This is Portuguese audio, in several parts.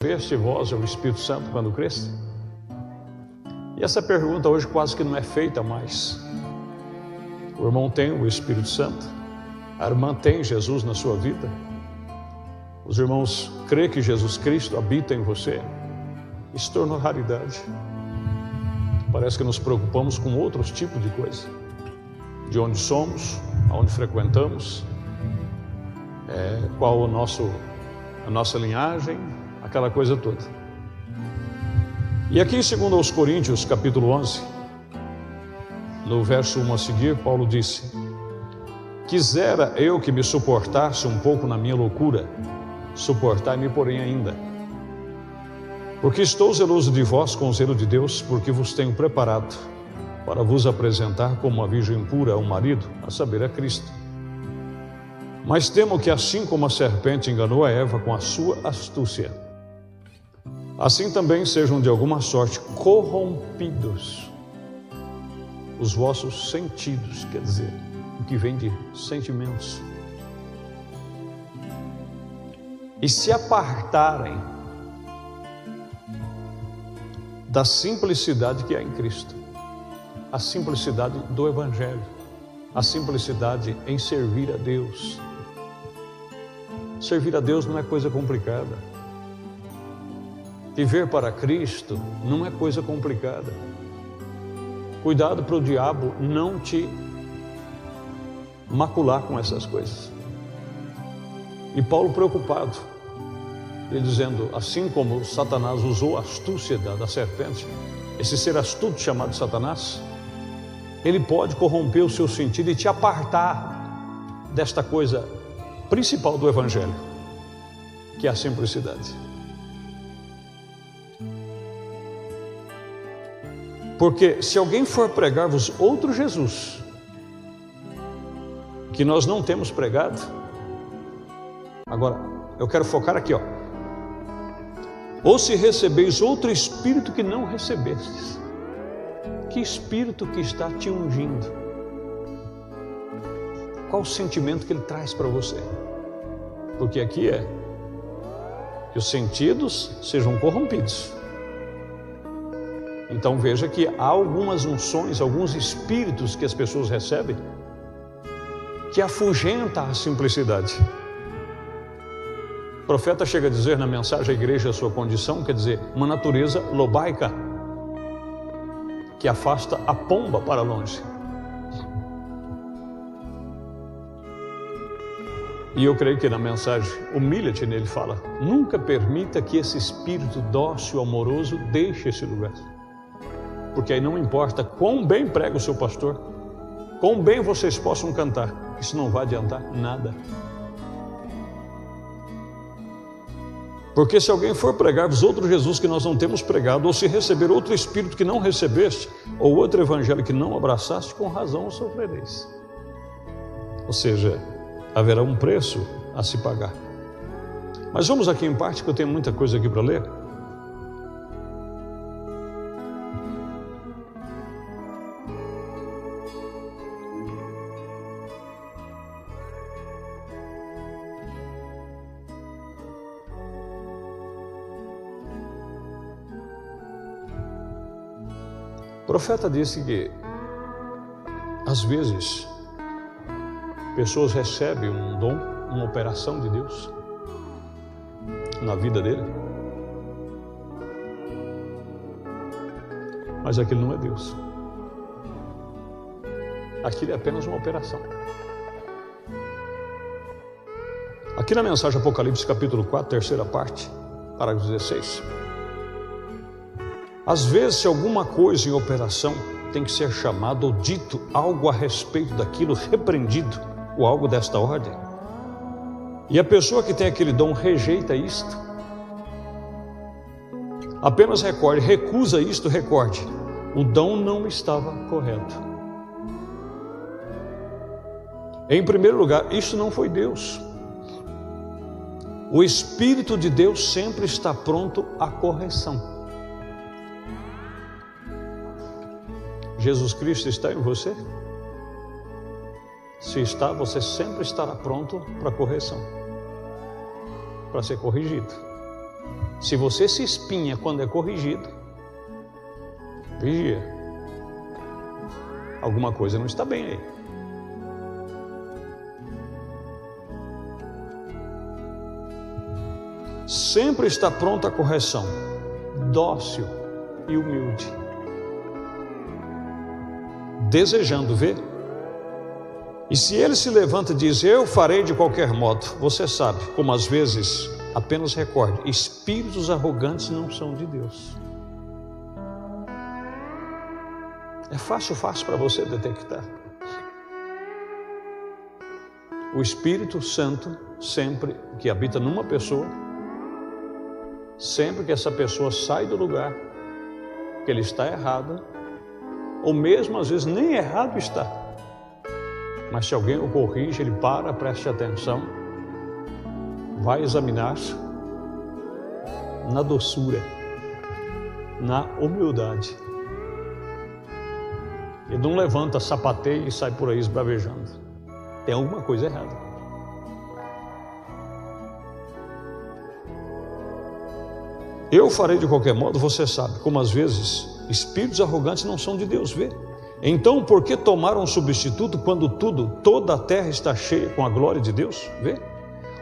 recebeste vós o Espírito Santo quando creste? E essa pergunta hoje quase que não é feita mais. O irmão tem o Espírito Santo, a irmã tem Jesus na sua vida, os irmãos creem que Jesus Cristo habita em você. Isso tornou raridade. Parece que nos preocupamos com outros tipos de coisa. De onde somos, aonde frequentamos, qual a nossa linhagem, aquela coisa toda. E aqui em 2 Coríntios, capítulo 11, no verso 1 a seguir, Paulo disse: quisera eu que me suportasse um pouco na minha loucura, suportai-me porém ainda. Porque estou zeloso de vós com o zelo de Deus, porque vos tenho preparado para vos apresentar como uma virgem pura a um marido, a saber, a Cristo. Mas temo que assim como a serpente enganou a Eva com a sua astúcia, assim também sejam de alguma sorte corrompidos os vossos sentidos, quer dizer, o que vem de sentimentos, e se apartarem da simplicidade que há em Cristo, a simplicidade do Evangelho, a simplicidade em servir a Deus. Servir a Deus não é coisa complicada. Viver para Cristo não é coisa complicada. Cuidado para o diabo não te macular com essas coisas. E Paulo preocupado, ele dizendo, assim como Satanás usou a astúcia da serpente, esse ser astuto chamado Satanás, ele pode corromper o seu sentido e te apartar desta coisa principal do Evangelho, que é a simplicidade. Porque se alguém for pregar-vos outro Jesus, que nós não temos pregado, agora eu quero focar aqui, ou se recebeis outro espírito que não recebestes. Que espírito que está te ungindo? Qual o sentimento que ele traz para você? Porque aqui é que os sentidos sejam corrompidos. Então veja que há algumas unções, alguns espíritos que as pessoas recebem que afugenta a simplicidade. O profeta chega a dizer na mensagem à igreja a sua condição, quer dizer, uma natureza lobaica, que afasta a pomba para longe. E eu creio que na mensagem humilha-te nele fala: nunca permita que esse espírito dócil, amoroso, deixe esse lugar. Porque aí não importa quão bem prega o seu pastor, quão bem vocês possam cantar, isso não vai adiantar nada. Porque se alguém for pregar-vos outro Jesus que nós não temos pregado, ou se receber outro Espírito que não recebeste, ou outro Evangelho que não abraçaste, com razão o sofrereis. Ou seja, haverá um preço a se pagar. Mas vamos aqui em parte, que eu tenho muita coisa aqui para ler. O profeta disse que, às vezes, pessoas recebem um dom, uma operação de Deus na vida dele, mas aquilo não é Deus. Aquilo é apenas uma operação. Aqui na mensagem Apocalipse capítulo 4, terceira parte, parágrafo 16. Às vezes, se alguma coisa em operação tem que ser chamado ou dito algo a respeito daquilo, repreendido, ou algo desta ordem, e a pessoa que tem aquele dom rejeita isto, apenas recusa isto, recorde, o dom não estava correto. Em primeiro lugar, isso não foi Deus. O Espírito de Deus sempre está pronto à correção. Jesus Cristo está em você? Se está, você sempre estará pronto para correção, para ser corrigido. Se você se espinha quando é corrigido, vigia. Alguma coisa não está bem aí. Sempre está pronta a correção, dócil e humilde, desejando ver. E se ele se levanta e diz, eu farei de qualquer modo, você sabe, como às vezes, apenas recorde, espíritos arrogantes não são de Deus. É fácil para você detectar. O Espírito Santo, sempre que habita numa pessoa, sempre que essa pessoa sai do lugar que ele está errada, ou mesmo às vezes nem errado está, mas se alguém o corrige, ele para, preste atenção, vai examinar-se na doçura, na humildade. Ele não levanta, sapateia e sai por aí esbravejando. Tem alguma coisa errada. Eu farei de qualquer modo, você sabe, como às vezes espíritos arrogantes não são de Deus, vê? Então, por que tomar um substituto quando toda a terra está cheia com a glória de Deus? Vê?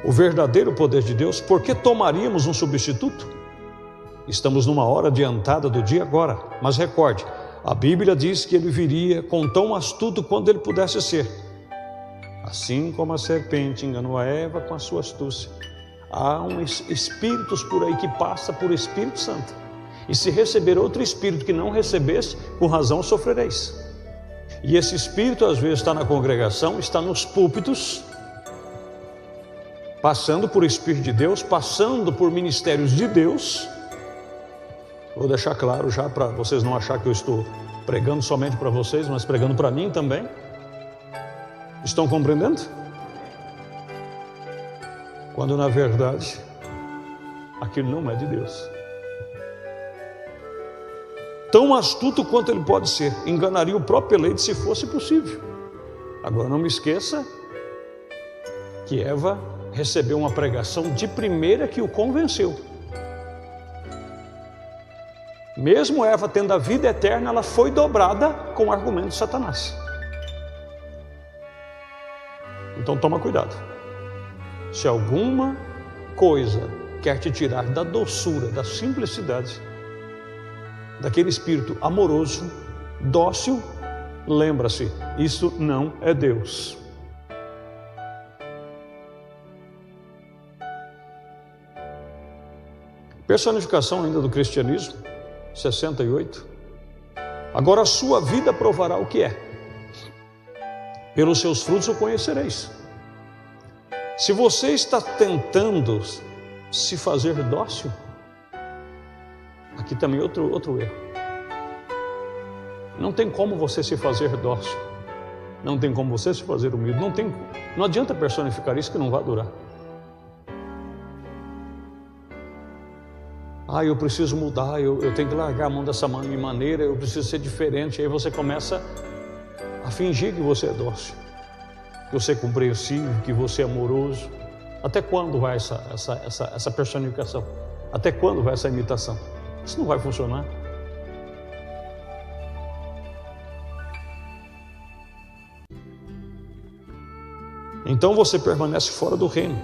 O verdadeiro poder de Deus, por que tomaríamos um substituto? Estamos numa hora adiantada do dia agora, mas recorde, a Bíblia diz que ele viria com tão astuto quando ele pudesse ser. Assim como a serpente enganou a Eva com a sua astúcia, há espíritos por aí que passa por Espírito Santo. E se receber outro espírito que não recebesse, com razão sofrereis. E esse espírito às vezes está na congregação, está nos púlpitos, passando por Espírito de Deus, passando por ministérios de Deus. Vou deixar claro já para vocês não acharem que eu estou pregando somente para vocês, mas pregando para mim também. Estão compreendendo? Quando na verdade aquilo não é de Deus. Tão astuto quanto ele pode ser, enganaria o próprio eleito se fosse possível. Agora não me esqueça que Eva recebeu uma pregação de primeira que o convenceu. Mesmo Eva tendo a vida eterna, ela foi dobrada com o argumento de Satanás. Então toma cuidado. Se alguma coisa quer te tirar da doçura, da simplicidade, daquele espírito amoroso, dócil, lembra-se, isso não é Deus. Personificação ainda do cristianismo, 68. Agora a sua vida provará o que é. Pelos seus frutos o conhecereis. Se você está tentando se fazer dócil, aqui também outro erro. Não tem como você se fazer dócil. Não tem como você se fazer humilde. Não adianta personificar isso que não vai durar. Eu preciso mudar, eu tenho que largar a mão dessa maneira, eu preciso ser diferente. Aí você começa a fingir que você é dócil, que você é compreensivo, que você é amoroso. Até quando vai essa personificação? Até quando vai essa imitação? Isso não vai funcionar. Então você permanece fora do reino.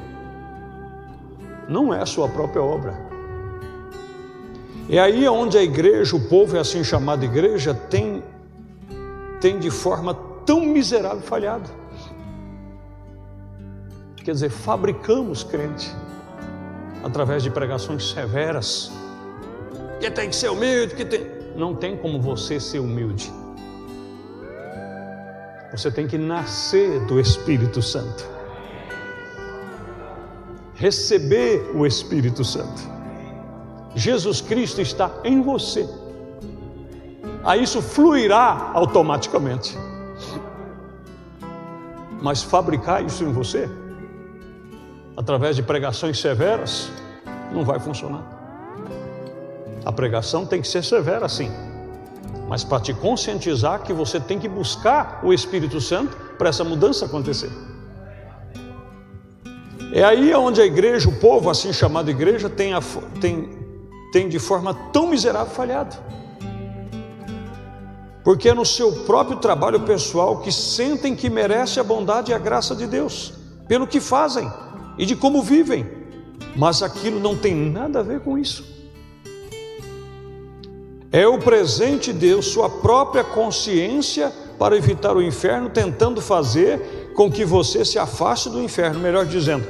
Não é a sua própria obra. É aí onde a igreja, o povo é assim chamada igreja, tem de forma tão miserável falhado. Quer dizer, fabricamos crente através de pregações severas. Que tem que ser humilde, não tem como você ser humilde. Você tem que nascer do Espírito Santo. Receber o Espírito Santo. Jesus Cristo está em você. Aí isso fluirá automaticamente. Mas fabricar isso em você, através de pregações severas, não vai funcionar. A pregação tem que ser severa, sim, mas para te conscientizar que você tem que buscar o Espírito Santo para essa mudança acontecer. É aí onde a igreja, o povo assim chamado igreja, tem de forma tão miserável falhado. Porque é no seu próprio trabalho pessoal que sentem que merece a bondade e a graça de Deus, pelo que fazem e de como vivem, mas aquilo não tem nada a ver com isso. É o presente de Deus, sua própria consciência para evitar o inferno, tentando fazer com que você se afaste do inferno, melhor dizendo,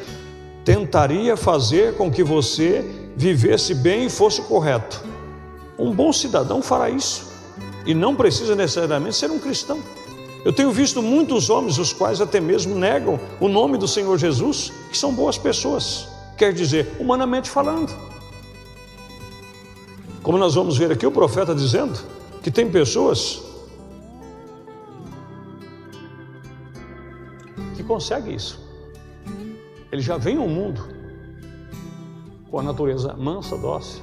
tentaria fazer com que você vivesse bem e fosse correto. Um bom cidadão fará isso. E não precisa necessariamente ser um cristão. Eu tenho visto muitos homens, os quais até mesmo negam o nome do Senhor Jesus, que são boas pessoas, quer dizer, humanamente falando. Como nós vamos ver aqui o profeta dizendo que tem pessoas que conseguem isso. Ele já vem ao mundo com a natureza mansa, dócil,